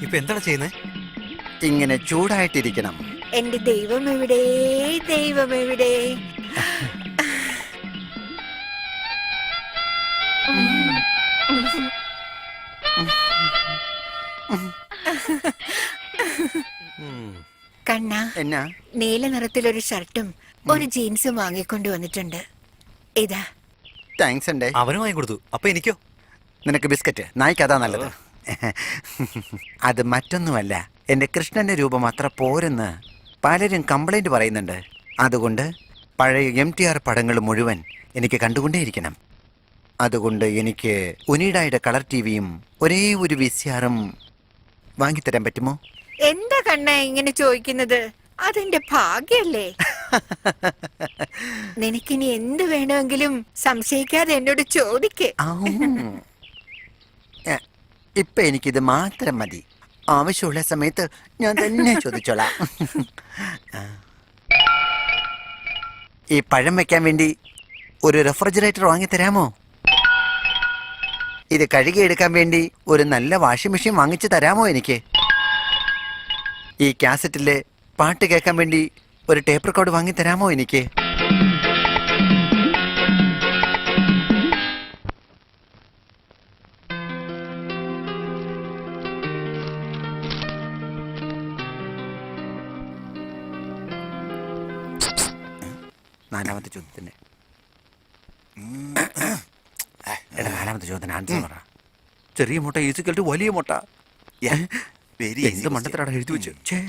ഇപ്പൊ എന്താണ് ചെയ്യുന്നത്? ഇങ്ങനെ ചൂടായിട്ടിരിക്കണം. എന്റെ ദൈവം എവിടെ, ദൈവം എവിടെ? കണ്ണ, എന്നാ നീല നിറത്തിലൊരു ഷർട്ടും ഒരു ജീൻസും വാങ്ങിക്കൊണ്ട് വന്നിട്ടുണ്ട്. ഇതാ. താങ്ക്സ് ഉണ്ട്. അവന് വാങ്ങി കൊടുത്തു. അപ്പൊ എനിക്കോ? നിനക്ക് ബിസ്ക്കറ്റ്. നായിക്ക് അതാ നല്ലത്. അത് മറ്റൊന്നുമല്ല, എന്റെ കൃഷ്ണന്റെ രൂപം അത്ര പോരെന്ന് പലരും കംപ്ലൈന്റ് പറയുന്നുണ്ട്. അതുകൊണ്ട് പഴയ MTR പടങ്ങൾ മുഴുവൻ എനിക്ക് കണ്ടുകൊണ്ടേയിരിക്കണം. അതുകൊണ്ട് എനിക്ക് ഉനീഡായുടെ കളർ ടിവിയും ഒരേ ഒരു VCRും വാങ്ങിത്തരാൻ പറ്റുമോ? എന്താ കണ്ണ ഇങ്ങനെ ചോദിക്കുന്നത്? അതെന്റെ ഭാഗ്യല്ലേ? നിനക്കിനി എന്ത് വേണമെങ്കിലും സംശയിക്കാതെ എന്നോട് ചോദിക്കേ. ഇപ്പൊ എനിക്കിത് മാത്രം മതി. ആവശ്യമുള്ള സമയത്ത് ഞാൻ തന്നെ ചോദിച്ചോളാം. ഈ പഴം വെക്കാൻ വേണ്ടി ഒരു റെഫ്രിജറേറ്റർ വാങ്ങിത്തരാമോ? ഇത് കഴുകിയെടുക്കാൻ വേണ്ടി ഒരു നല്ല വാഷിംഗ് മെഷീൻ വാങ്ങിച്ചു തരാമോ എനിക്ക്? ഈ കാസറ്റിലെ പാട്ട് കേൾക്കാൻ വേണ്ടി ഒരു ടേപ്പ് റെക്കോർഡ് വാങ്ങിത്തരാമോ എനിക്ക്? നാലാമത്തെ ചോദ്യത്തിന് നാലാമത്തെ ചോദ്യത്തിന് ആൻസർ പറ. ചെറിയ മുട്ട ഈസിക്കൽ ടു വലിയ മുട്ട. എന്ത് മണ്ടത്തിലാണ് എഴുതി വെച്ച്?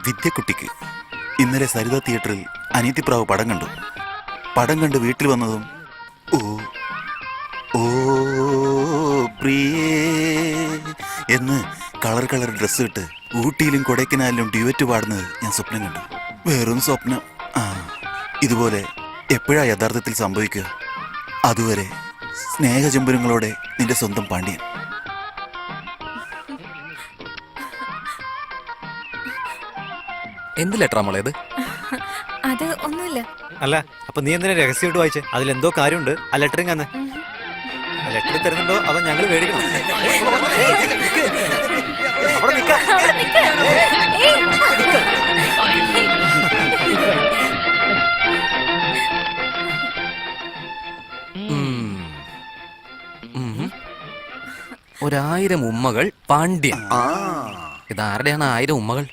വിദ്യക്കുട്ടിക്ക് ഇന്നലെ സരിത തിയേറ്ററിൽ അനിയത്തിപ്രാവ് പടം കണ്ടു. പടം കണ്ട് വീട്ടിൽ വന്നതും ഓ ഓ പ്രിയേ എന്ന് കളർ ഡ്രസ്സ് ഇട്ട് ഊട്ടിയിലും കൊടൈക്കനാലിലും ഡ്യുവറ്റ് പാടുന്നത് ഞാൻ സ്വപ്നം കണ്ടു. വേറൊന്നും സ്വപ്നം. ഇതുപോലെ എപ്പോഴാ യഥാർത്ഥത്തിൽ സംഭവിക്കുക? അതുവരെ സ്നേഹചുംബനങ്ങളോടെ നിന്റെ സ്വന്തം പാണ്ഡ്യൻ. എന്ത് ലെറ്ററാ മോളെ ഇത്? അത് ഒന്നുമില്ല. അല്ല, അപ്പൊ നീ എന്തിനാ രഹസ്യമായിട്ട് വായിച്ചേ? അതിലെന്തോ കാര്യമുണ്ട്. ആ ലെറ്ററിങ് അന്ന് ലെറ്റർ തരുന്നുണ്ടോ അതോ ഞങ്ങൾ മേടിക്കണം? അവിടെ നിൽക്കാം. ഒരായിരം ഉമ്മകൾ പാണ്ഡ്യൻ. ഇതാരുടെയാണ് 1000 ഉമ്മകൾ?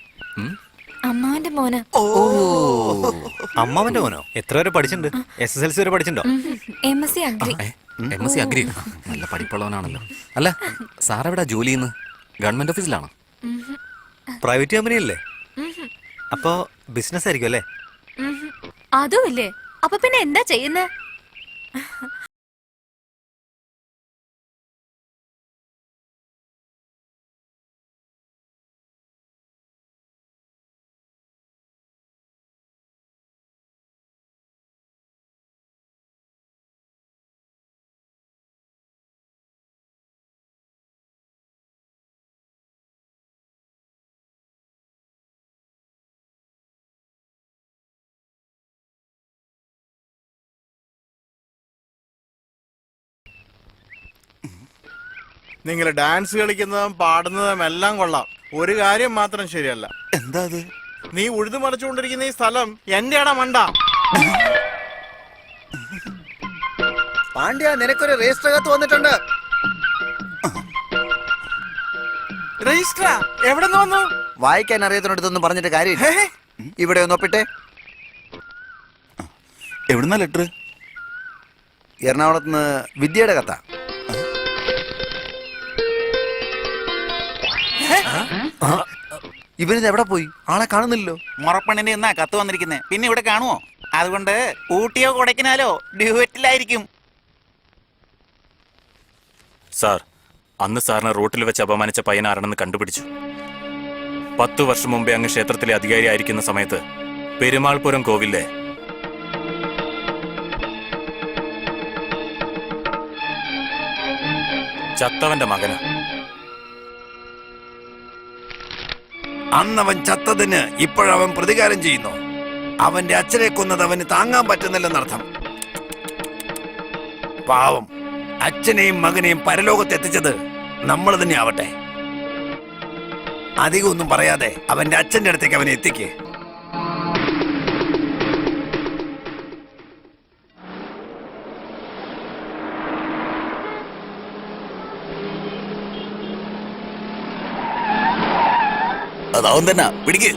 അമ്മാവന്റെ മോന്. ഓ, അമ്മാവന്റെ മോനോ? എത്ര വരെ പഠിച്ചിട്ടുണ്ട്? SSLC വരെ പഠിച്ചിട്ടുണ്ടോ? MSc agri. MSc agri. നല്ല പഠിപ്പുള്ളവനാണല്ലോ. അല്ല, സാറെവിടാ ജോലി ചെയ്യുന്നത്? ഗവൺമെന്റ് ഓഫീസിലാണോ? പ്രൈവറ്റ് കമ്പനി അല്ലേ? അപ്പോ ബിസിനസ് ആയിരിക്കും അല്ലേ? അതും ഇല്ലേ? അപ്പൊ പിന്നെ എന്താ ചെയ്യുന്നേ? നിങ്ങൾ ഡാൻസ് കളിക്കുന്നതും പാടുന്നതും എല്ലാം കൊള്ളാം. ഒരു കാര്യം മാത്രം ശരിയല്ല. എന്താ അത്? നീ ഉഴുതു മറിച്ചുകൊണ്ടിരിക്കുന്ന ഈ സ്ഥലം എന്റെയാടാ മണ്ട. പാണ്ഡ്യ, നിനക്കൊരു രജിസ്റ്റർ കത്ത് വന്നിട്ടുണ്ട്. രജിസ്റ്ററാ? എവിടെ നിന്ന് വന്നു? വായിക്കാൻ അറിയാത്തതിനടുത്തൊന്നും പറഞ്ഞിട്ട് കാര്യമില്ല. ഇവിടെ ഒന്ന് ഒപ്പിട്ടെ. എവിടുന്നാ ലെറ്റർ? എറണാകുളത്ത് നിന്ന് വിദ്യയുടെ കഥ. ഇവരിത് എവിടെ പോയി? ആളെ കാണുന്നില്ലല്ലോ. മുറപ്പണ്ണിന്റെ എന്നാ കത്ത് വന്നിരിക്കുന്നത്, പിന്നെ ഇവിടെ കാണുമോ? അതുകൊണ്ട് ഊട്ടിയോ കൊടൈക്കനാലോ ഡ്യൂവറ്റിലായിരിക്കും. സാർ, അന്ന് സാറിനെ റോട്ടിൽ വെച്ച് അപമാനിച്ച പയ്യനാരാണെന്ന് കണ്ടുപിടിച്ചു. 10 വർഷം മുമ്പേ അങ്ങ് ക്ഷേത്രത്തിലെ അധികാരിയായിരിക്കുന്ന സമയത്ത് പെരുമാൾപുരം കോവിലെ ചത്തവന്റെ മകന്. അന്നവൻ ചത്തതിന് ഇപ്പോഴവൻ പ്രതികാരം ചെയ്യുന്നു. അവന്റെ അച്ഛനെ കൊന്നത് അവന് താങ്ങാൻ പറ്റുന്നില്ലെന്നർത്ഥം. പാവം, അച്ഛനെയും മകനെയും പരലോകത്ത് എത്തിച്ചത് നമ്മൾ തന്നെ ആവട്ടെ. അധികം ഒന്നും പറയാതെ അവന്റെ അച്ഛന്റെ അടുത്തേക്ക് അവനെ എത്തിക്കേ. അതാവും തന്നെ പിടിക്ക്.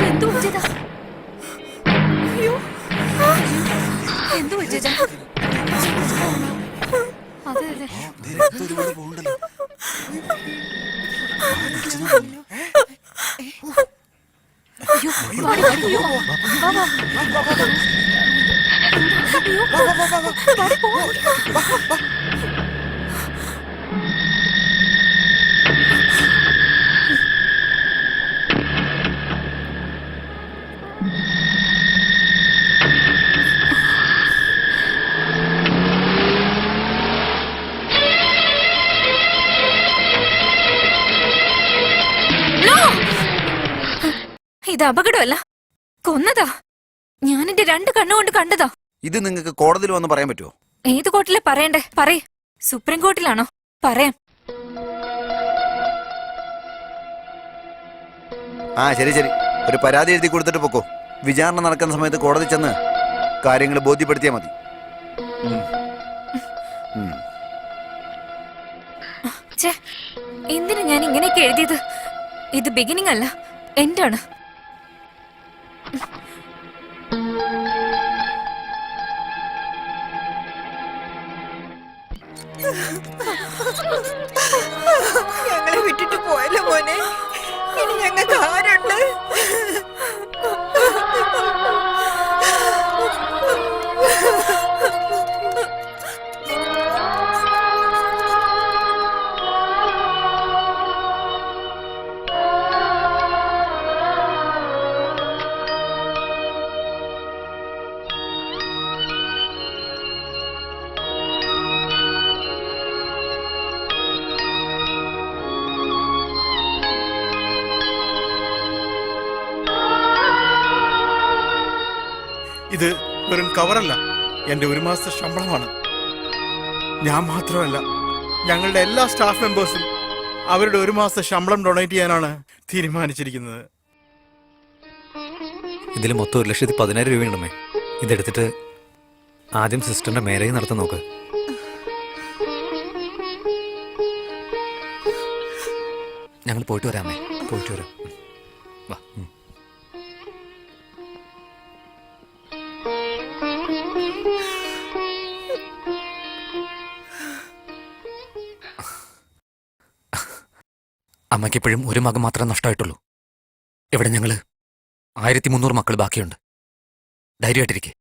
എന്തു പറ്റിയതാ? അയ്യോ, എന്തു പറ്റിയതാ? അതെ അതെ. അയ്യോ, പാടി, പാടി, അയ്യോ. വാ, വാ. അയ്യോ, പാടി പോ. ഇത് അപകടമല്ല, കൊന്നതാ. ഞാൻ എന്റെ 2 കണ്ണുകൊണ്ട് കണ്ടതാ. ഇത് നിങ്ങൾക്ക് കോടതിയിൽ വന്ന് പറയാൻ പറ്റുമോ? ഏത് കോർട്ടിലെ പറയണ്ടേ? പറയ്. സുപ്രീം കോർട്ടിലാണോ? പറയാം. ആ ശരി ശരി, ഒരു പരാതി എഴുതി കൊടുത്തിട്ട് പൊക്കോ. വിചാരണ നടക്കുന്ന സമയത്ത് കോടതി ചെന്ന് കാര്യങ്ങൾ ബോധ്യപ്പെടുത്തിയാൽ മതി. ഛേ, എന്തിനാ ഞാൻ ഇങ്ങനെയൊക്കെ എഴുതിയത്? ഇത് ബിഗിനിങ് അല്ല, എൻഡാണ്. ഞങ്ങളെ വിട്ടിട്ട് പോയല്ലോ മോനെ. ഇനി ഞങ്ങൾക്ക് ആരുണ്ട്? ഇത് വെറും കവറല്ല, എന്റെ 1 മാസത്തെ ശമ്പളമാണ്. ഞാൻ മാത്രമല്ല, ഞങ്ങളുടെ എല്ലാ സ്റ്റാഫ് മെമ്പേഴ്സും അവരുടെ 1 മാസത്തെ ശമ്പളം ഡൊണേറ്റ് ചെയ്യാനാണ് തീരുമാനിച്ചിരിക്കുന്നത്. ഇതിൽ മൊത്തം 1,10,000 രൂപയുണ്ടമ്മേ. ഇതെടുത്തിട്ട് ആദ്യം സിസ്റ്ററിന്റെ മേരേജ് നടത്താൻ നോക്ക്. ഞങ്ങൾ പോയിട്ട് വരാമേ. പോയിട്ട് വരാം. വാ. അമ്മയ്ക്കെപ്പോഴും ഒരു മകൻ മാത്രമേ നഷ്ടമായിട്ടുള്ളൂ. ഇവിടെ ഞങ്ങള് 1300 മക്കൾ ബാക്കിയുണ്ട്. ധൈര്യമായിട്ടിരിക്കെ.